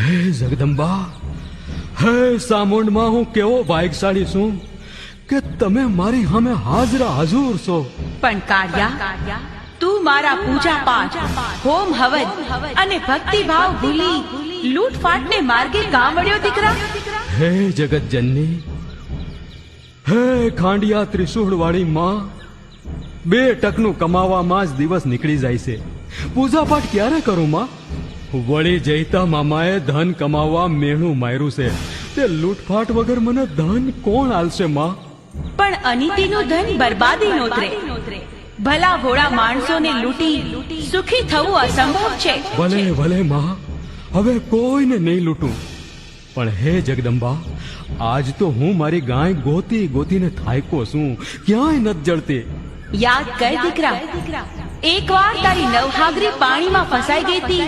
હે જગદંબા, હે સામુંડમાં હું કેવો ભાગ્યશાળી છું કે તમે મારી સામે હાજરા હજુર છો. પણ કાળિયા, તું મારા પૂજા પાઠ, હોમ હવન અને ભક્તિભાવ ભૂલી લૂંટફાટને માર્ગે કાં વળ્યો દીકરા? હે જગતજનની, હે ખાંડિયા ત્રિશૂળ વાળી માં, 2 ટકનું કમાવામાં જ દિવસ નીકળી જાય છે. પૂજા પાઠ ક્યારે કરું માં? વળી જયતા મામાએ ધન કમાવા મેણું માર્યું છે, તે લૂંટફાટ વગર મને ધન કોણ આલશે માં? પણ અનીતિનું ધન બરબાદી નોતરે. ભલા ભોળા માણસોને લૂંટી સુખી થવું અસંભવ છે. ભલે ભલે માં, હવે કોઈને નહીં લૂંટું. પણ હે જગદંબા, આજ તો હું મારી ગાય ગોતી ગોતીને થાયકો છું, ક્યાંય નથી જળતી. યાદ કર દીકરા, એકવાર તારી નવહાગરી પાણીમાં ફસાઈ ગઈ હતી.